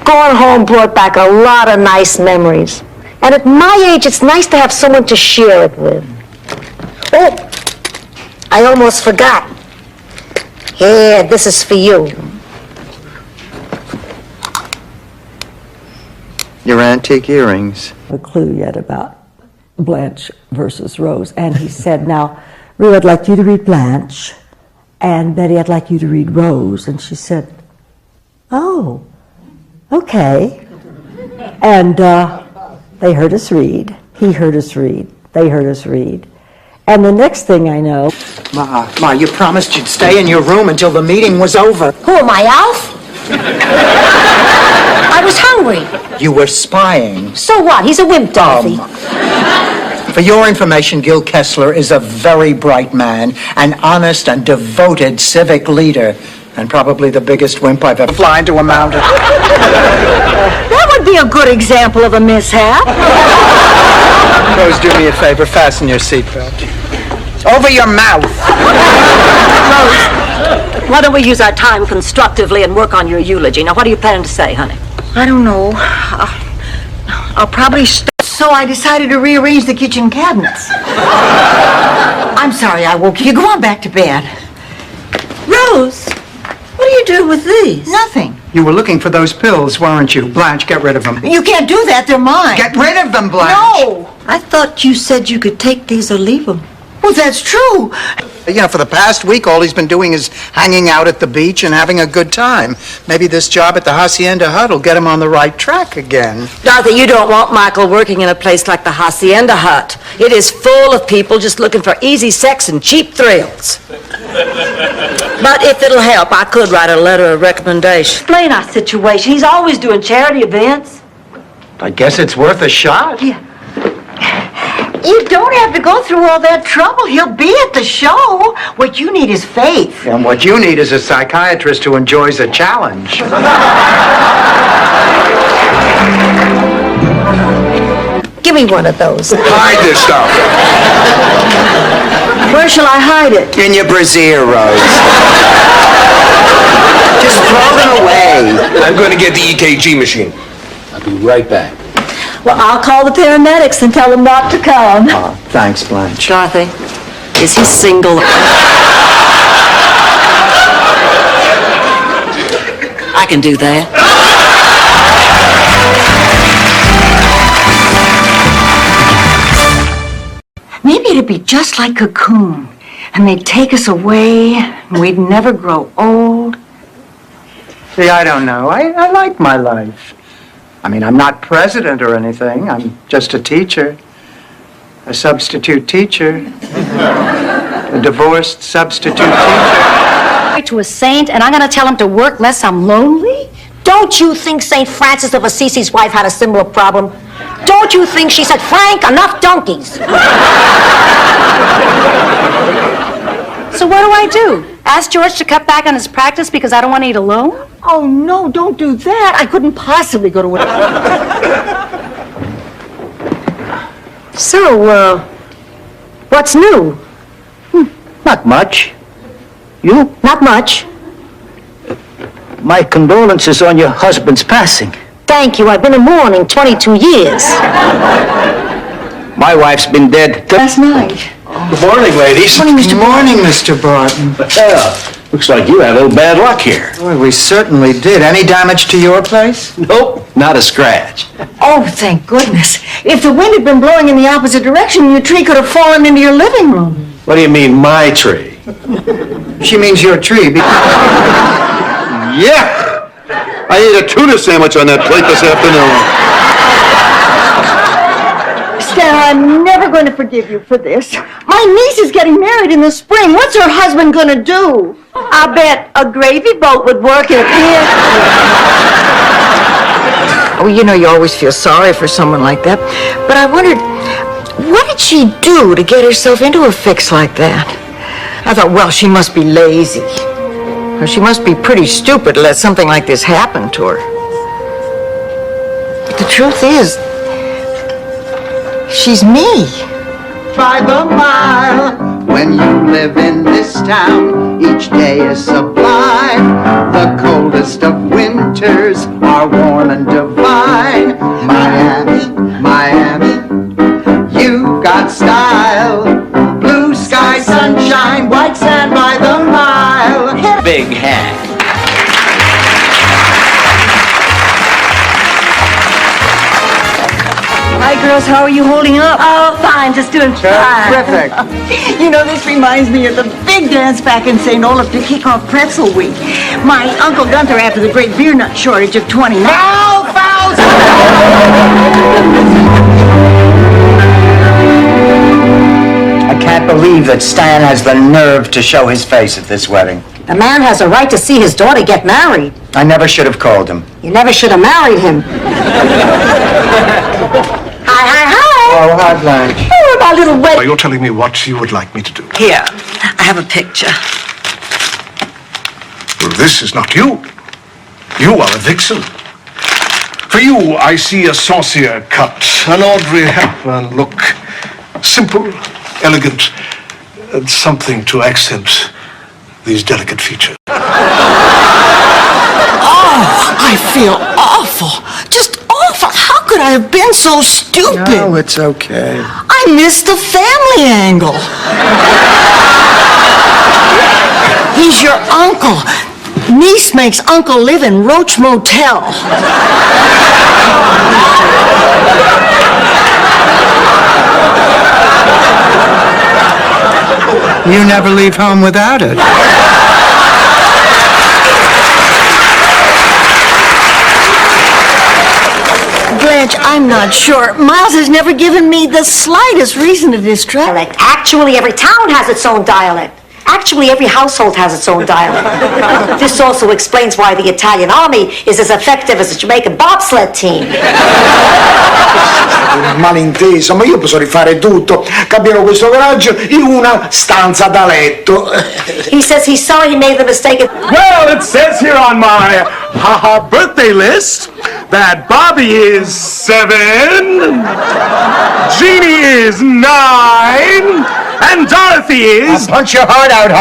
Going home brought back a lot of nice memories. And at my age, it's nice to have someone to share it with. Oh, I almost forgot. Here, this is for you. Your antique earrings. A clue yet about Blanche versus Rose. And he said, now, Rue, I'd like you to read Blanche, and Betty, I'd like you to read Rose. And she said, oh, okay. And they heard us read. He heard us read. They heard us read. And the next thing I know... Ma, you promised you'd stay in your room until the meeting was over. Who am I, Alf? I was hungry. You were spying. So what? He's a wimp, Dorothy. For your information, Gil Kessler is a very bright man, an honest and devoted civic leader, and probably the biggest wimp I've ever flown to a mountain. That would be a good example of a mishap. Rose, do me a favor, fasten your seatbelt. Over your mouth. Rose, why don't we use our time constructively and work on your eulogy? Now, what are you planning to say, honey? I don't know. I'll probably... So I decided to rearrange the kitchen cabinets. I'm sorry I woke you. Go on back to bed. Rose, what do you do with these? Nothing. You were looking for those pills, weren't you? Blanche, get rid of them. You can't do that. They're mine. Get rid of them, Blanche. No. I thought you said you could take these or leave them. Well, that's true. You know, for the past week, all he's been doing is hanging out at the beach and having a good time. Maybe this job at the Hacienda Hut will get him on the right track again. Dorothy, you don't want Michael working in a place like the Hacienda Hut. It is full of people just looking for easy sex and cheap thrills. But if it'll help, I could write a letter of recommendation. Explain our situation. He's always doing charity events. I guess it's worth a shot. Yeah. You don't have to go through all that trouble. He'll be at the show. What you need is faith. And what you need is a psychiatrist who enjoys a challenge. Give me one of those. Hide this stuff. Where shall I hide it? In your brassiere, Rose. Just throw them away. I'm going to get the EKG machine. I'll be right back. Well, I'll call the paramedics and tell them not to come. Oh, thanks, Blanche. Dorothy, is he single? I can do that. Maybe it'd be just like Cocoon, and they'd take us away, and we'd never grow old. See, I don't know. I like my life. I mean, I'm not president or anything. I'm just a teacher. A substitute teacher. A divorced substitute teacher. To a saint, and I'm going to tell him to work less I'm lonely? Don't you think St. Francis of Assisi's wife had a similar problem? Don't you think she said, Frank, enough donkeys? So what do I do? Ask George to cut back on his practice because I don't want to eat alone? Oh, no, don't do that. I couldn't possibly go to a... So, what's new? Not much. You? Not much. My condolences on your husband's passing. Thank you. I've been in mourning 22 years. My wife's been dead Last night. Good morning, ladies. Good morning, Mr. Barton. Looks like you had a little bad luck here. Boy, we certainly did. Any damage to your place? Nope, not a scratch. Oh, thank goodness. If the wind had been blowing in the opposite direction, your tree could have fallen into your living room. What do you mean, my tree? She means your tree. Yeah! I ate a tuna sandwich on that plate this afternoon. Stan, I'm never going to forgive you for this. My niece is getting married in the spring. What's her husband going to do? I bet a gravy boat would work in here. Oh, you know, you always feel sorry for someone like that. But I wondered, what did she do to get herself into a fix like that? I thought, well, she must be lazy. Or she must be pretty stupid to let something like this happen to her. But the truth is, she's me. By the mile, when you live in this town, each day is sublime. The coldest of winters are warm and divine. Miami, Miami, you've got style. Blue sky, sunshine, white sand by the mile. Big hat. Hi, girls. How are you holding up? Oh, fine. Just doing fine. Terrific. You know, this reminds me of the big dance back in St. Olaf to kick off Pretzel Week. My Uncle Gunther, after the great beer nut shortage of 29. Foul, foul! I can't believe that Stan has the nerve to show his face at this wedding. The man has a right to see his daughter get married. I never should have called him. You never should have married him. Hi, hi, hi. Oh, hi, Blanche. Oh, my little wedding. You're telling me what you would like me to do. Here, I have a picture. Well, this is not you. You are a vixen. For you, I see a saucier cut, an Audrey Hepburn look. Simple, elegant, and something to accent these delicate features. Oh, I feel awful. Just awful. How could I have been so stupid? No, it's okay. I missed the family angle. He's your uncle. Niece makes uncle live in Roach Motel. You never leave home without it. Blanche, I'm not sure. Miles has never given me the slightest reason to distrust. Dialect. Actually, every town has its own dialect. Actually, every household has its own dialect. This also explains why the Italian army is as effective as the Jamaican bobsled team. Malinteso, ma io posso rifare tutto. Cambierò questo coraggio in una stanza da letto. He says he's sorry he made the mistake. Well, it says here on my birthday list that Bobby is 7, Jeannie is 9, and Dorothy is... I'll punch your heart out,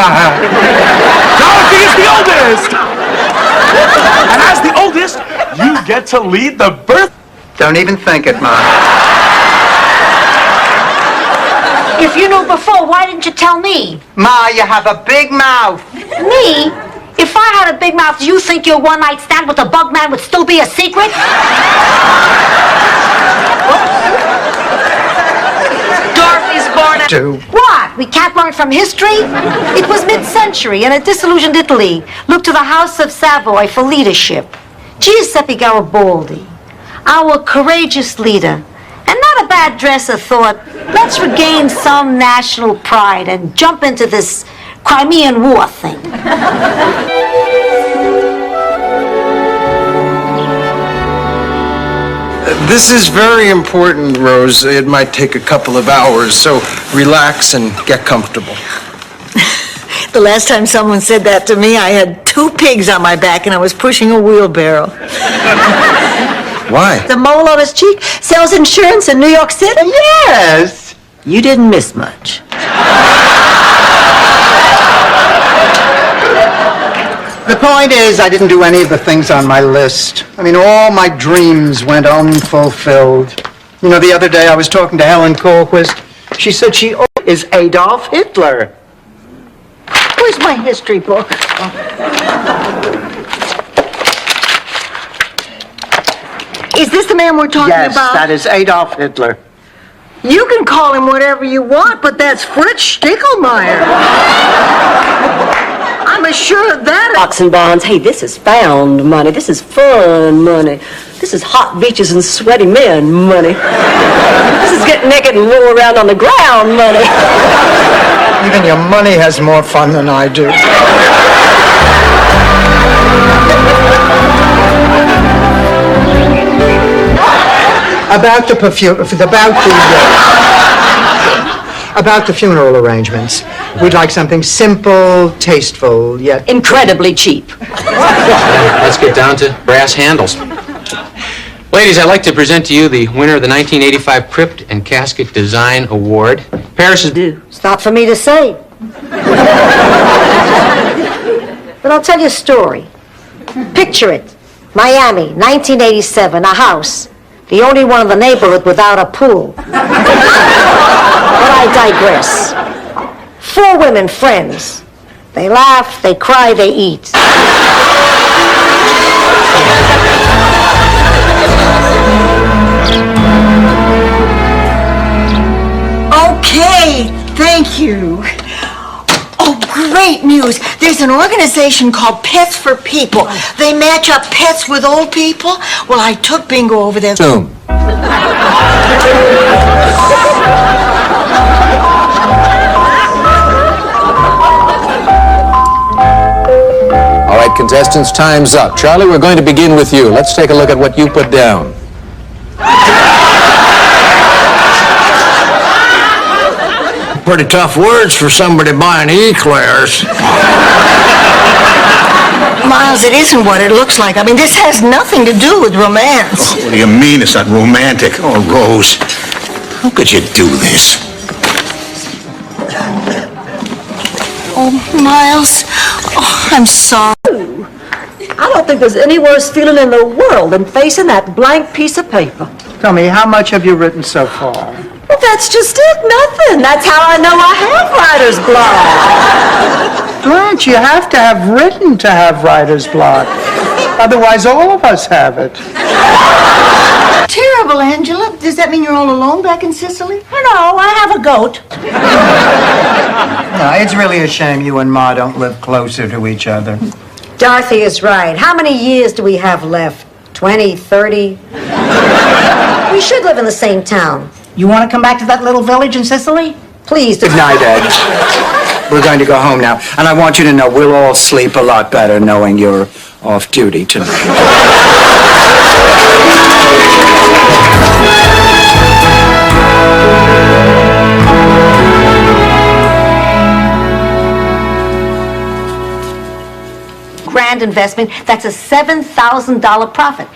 Dorothy is the oldest! And as the oldest, you get to lead the birth... Don't even think it, Ma. If you knew before, why didn't you tell me? Ma, you have a big mouth. Me? If I had a big mouth, do you think your one-night stand with the bug man would still be a secret? Dorothy's born at... What? We can't learn from history? It was mid-century in a disillusioned Italy. Look to the House of Savoy for leadership. Giuseppe Garibaldi, our courageous leader, and not a bad dresser, thought, let's regain some national pride and jump into this Crimean War thing. This is very important, Rose. It might take a couple of hours, so relax and get comfortable. The last time someone said that to me, I had 2 pigs on my back and I was pushing a wheelbarrow. Why? The mole on his cheek sells insurance in New York City? Yes. You didn't miss much. The point is, I didn't do any of the things on my list. I mean, all my dreams went unfulfilled. You know, the other day I was talking to Helen Colquist. She said she is Adolf Hitler. Where's my history book? Is this the man we're talking Yes, about? that is Adolf Hitler. You can call him whatever you want, but that's Fritz Stickelmeyer. I'm assured of that. Stocks and bonds. Hey, this is found money. This is fun money. This is hot beaches and sweaty men money. This is get naked and roll around on the ground money. Even your money has more fun than I do. About the perfume, about the funeral arrangements. We'd like something simple, tasteful, yet incredibly cheap. Let's get down to brass handles. Ladies, I'd like to present to you the winner of the 1985 Crypt and Casket Design Award. Paris is due. It's not for me to say. But I'll tell you a story. Picture it. Miami, 1987, a house. The only one in the neighborhood without a pool. But I digress. 4 women, friends. They laugh, they cry, they eat. Okay, thank you. Oh, great news. There's an organization called Pets for People. They match up pets with old people. Well, I took Bingo over there. Soon. All right, contestants, time's up. Charlie, we're going to begin with you. Let's take a look at what you put down. Pretty tough words for somebody buying eclairs. Miles, it isn't what it looks like. I mean, this has nothing to do with romance. What do you mean it's not romantic? Oh, Rose, how could you do this? Oh, Miles. Oh, I'm sorry. I don't think there's any worse feeling in the world than facing that blank piece of paper. Tell me, how much have you written so far? Well, that's just it, nothing. That's how I know I have writer's block. Blanche, you have to have written to have writer's block. Otherwise, all of us have it. Terrible, Angela. Does that mean you're all alone back in Sicily? No, I have a goat. No, it's really a shame you and Ma don't live closer to each other. Dorothy is right. How many years do we have left? 20, 30? We should live in the same town. You want to come back to that little village in Sicily? Please. Good night, Ed. We're going to go home now, and I want you to know we'll all sleep a lot better knowing you're off duty tonight. Grand investment, that's a $7,000 profit.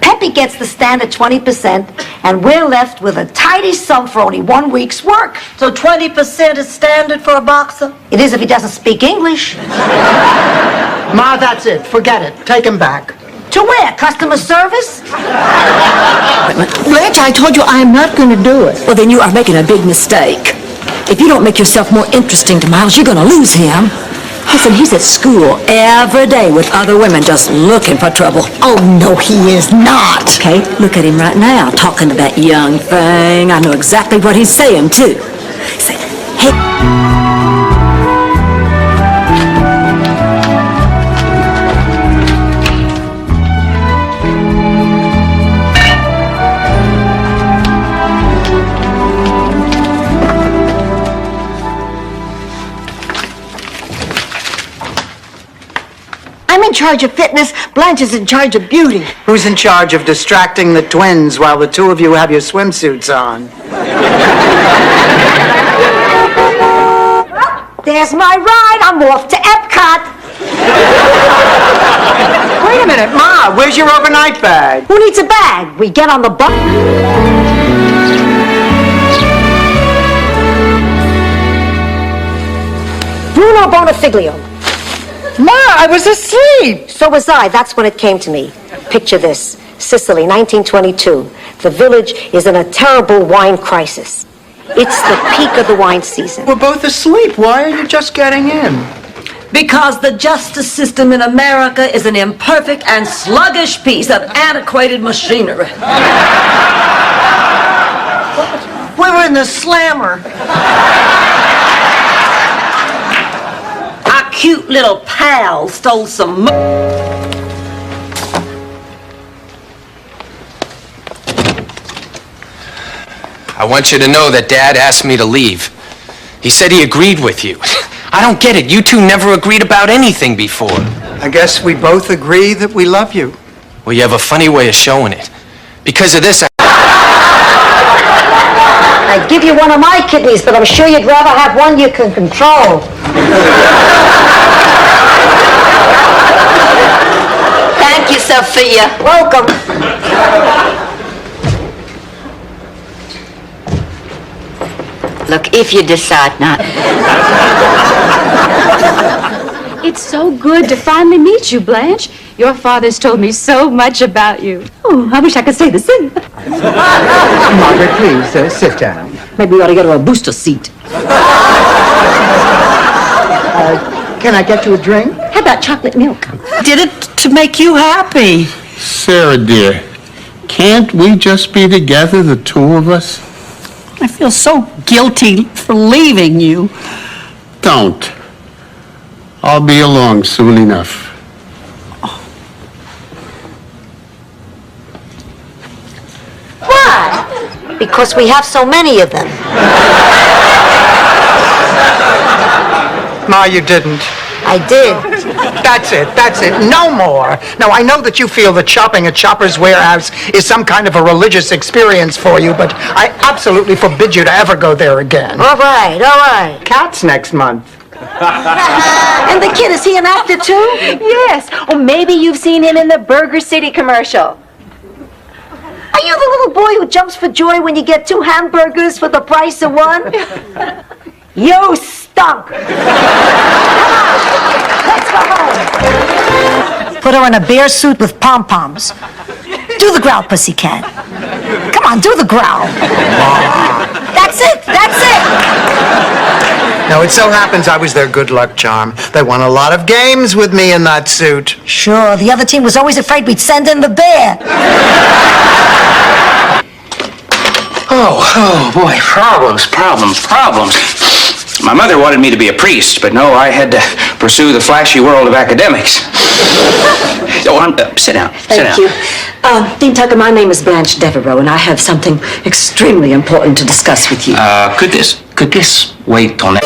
Peppy gets the standard 20%, and we're left with a tidy sum for only 1 week's work. So 20% is standard for a boxer? It is if he doesn't speak English. Ma, that's it. Forget it. Take him back. To where? Customer service? Blanche, I told you I'm not going to do it. Well, then you are making a big mistake. If you don't make yourself more interesting to Miles, you're going to lose him. Listen, he's at school every day with other women just looking for trouble. Oh, no, he is not. Okay, look at him right now, talking to that young thing. I know exactly what he's saying, too. Say, hey... I'm in charge of fitness. Blanche is in charge of beauty. Who's in charge of distracting the twins while the two of you have your swimsuits on? There's my ride. I'm off to Epcot. Wait a minute, Ma, where's your overnight bag? Who needs a bag? We get on the bus. Bruno Bonafiglio. Ma, I was asleep. So was I. That's when it came to me. Picture this. Sicily, 1922. The village is in a terrible wine crisis. It's the peak of the wine season. We're both asleep. Why are you just getting in? Because the justice system in America is an imperfect and sluggish piece of antiquated machinery. We were in the slammer. Our cute little pal stole some I want you to know that Dad asked me to leave. He said he agreed with you. I don't get it. You two never agreed about anything before. I guess we both agree that we love you. Well, you have a funny way of showing it. Because of this, I'd give you one of my kidneys, but I'm sure you'd rather have one you can control. Thank you, Sophia. Welcome. Look, if you decide not. It's so good to finally meet you, Blanche. Your father's told me so much about you. Oh, I wish I could say the same. Margaret, please, sit down. Maybe we ought to get her a booster seat. Can I get you a drink? How about chocolate milk? Did it to make you happy. Sarah, dear, can't we just be together, the two of us? I feel so guilty for leaving you. Don't. I'll be along soon enough. Why? Because we have so many of them. Ma, you didn't. I did. That's it. No more. Now, I know that you feel that shopping at Chopper's Warehouse is some kind of a religious experience for you, but I absolutely forbid you to ever go there again. All right. Cat's next month. And the kid, is he an actor too? Yes. Or maybe you've seen him in the Burger City commercial. Are you the little boy who jumps for joy when you get 2 hamburgers for the price of one? You stunk! Come on, let's go home. Put her in a bear suit with pom-poms. Do the growl, pussycat. Come on, do the growl. That's it. Now, it so happens I was their good luck charm. They won a lot of games with me in that suit. Sure, the other team was always afraid we'd send in the bear. Oh, boy, problems. My mother wanted me to be a priest, but no, I had to pursue the flashy world of academics. Sit down. Thank you. Dean Tucker, my name is Blanche Devereaux, and I have something extremely important to discuss with you. Could this wait on that?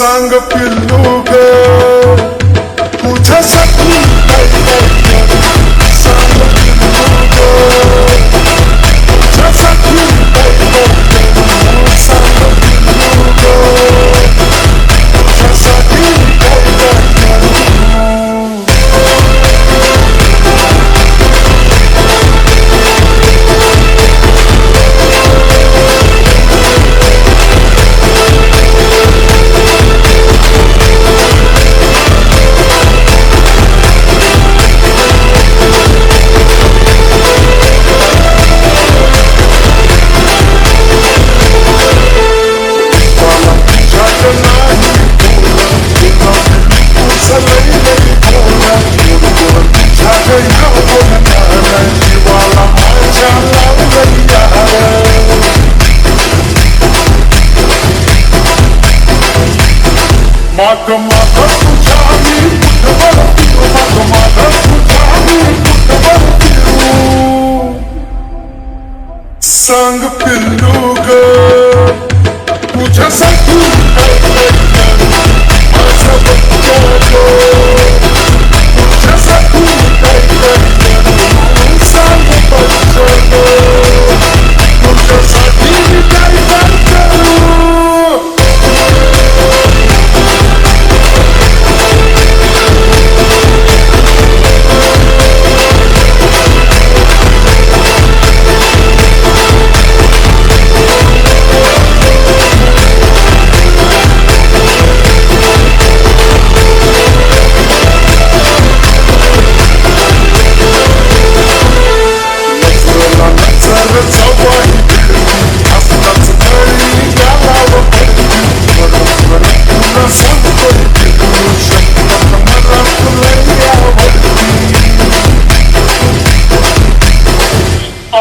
संग पिल्लू के मुझे सपनी संग पिल्लू के मुझे सपनी संग पिल्लू के मुझे सपनी संग पिल्लू के मुझे सपनी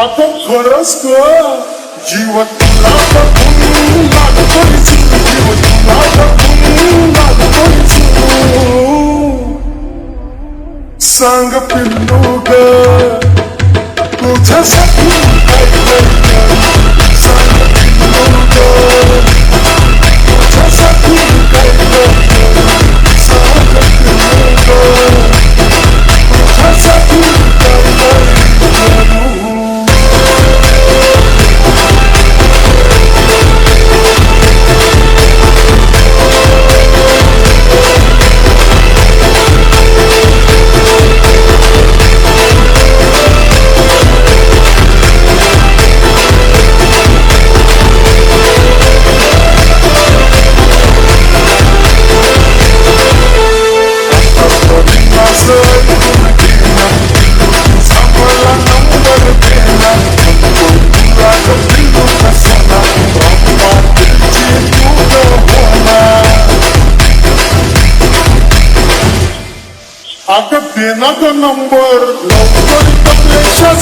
अगं खरंच ग जीव तुला बघून लागतोय जीव तुला बघून लागतोय जीव सांग पिल्लू ग तुझ्यासाठी काय करू सांग पिल्लू ग तुझ्यासाठी काय करू सांग पिल्लू ग तुझ्यासाठी काय करू अगं दे ना ग नंबर लवकर कपलेशा